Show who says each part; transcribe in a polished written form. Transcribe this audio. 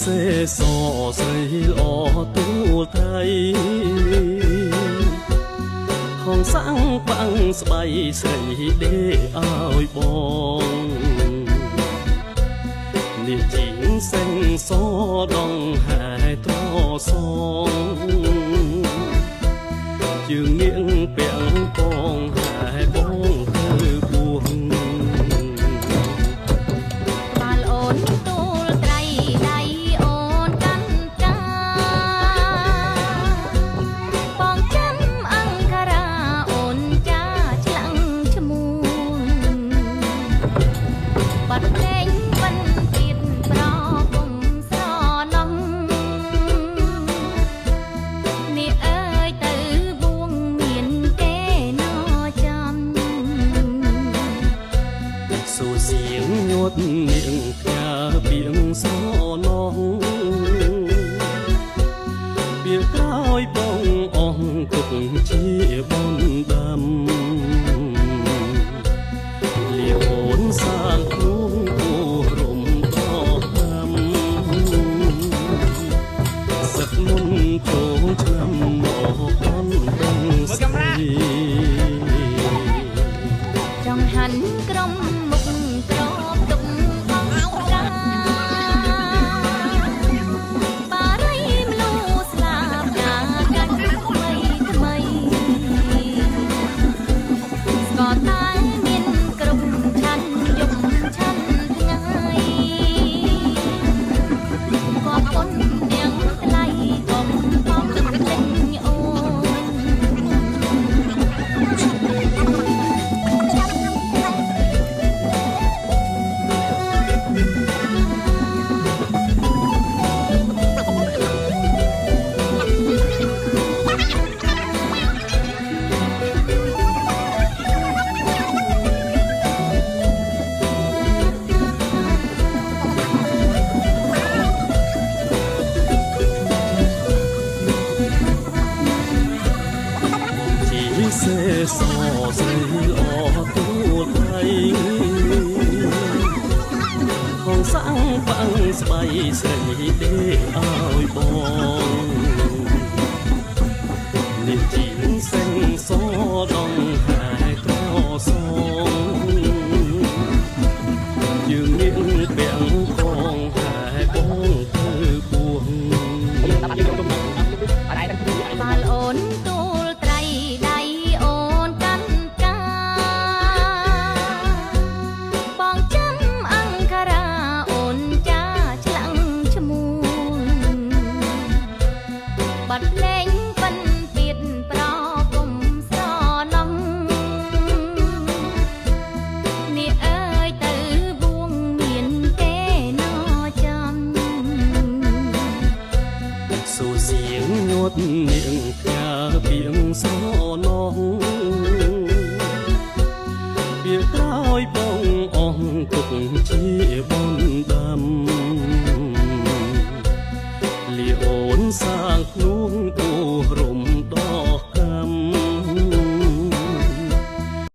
Speaker 1: សេសស្រីល្អទូលថៃខំសាំងបាំងស្បៃស្រីដេឲ្យបងនេះជីងសេងសដងហែត្រសងជើងនាងពាំងពងហែបងទៅបួង
Speaker 2: បាល់អូនទូលត្រៃដៃអូនកាន់កាបងចាំអង្ការ៉ាអូនចាឆ្លាំងឈ្មោះបាត់លេងវិនទៀតប្រពុំស្រណំនេះអើយទៅបួងមានគេណចាំ
Speaker 1: សូសៀងញាត់នាងផ្ញើពីងស្រណងពីក្រោយបងអងទុកជាបងដាំលៀអូនសាងខ្លួនអូរំតតាំសឹកមុនចូលឆ្នាំមកអនដឹងស្រី
Speaker 2: ចង់ហាន់ក្រុមមុខក្របទុកអង្គកាបារីមលូស្លាប់ការកាច់ថ្មីថ្មីស្គាល់តែមានគ្រប់ឆាន់យប់ឆាន់ថ្ងៃក៏ប៉ុនទាំងថ្លៃកំប៉ុងលេងអូ
Speaker 1: សេសស្រីល្អទូលថៃខំសាំងបាំងស្បៃស្រីដេឲ្យបងនេះជីងសេងសដងហែត្រសងយើងមានពាំងពងហែបងទៅបួង
Speaker 2: បាល់អូនទូលត្រៃដៃអូនកាន់កាបងចាំអង្ការ៉ាអូនចាឆ្លាំងឈ្មោះបាត់លេងពិនទៀតប្រពុំស្រណំនេះអើយទៅបួងមានគេណចាំ
Speaker 1: សូសៀងញាត់នាងផ្ញើពីងស្រណងពីក្រោយបងអងទុកជាបងដាំលៀអូនសាងខ្លួនអូរំ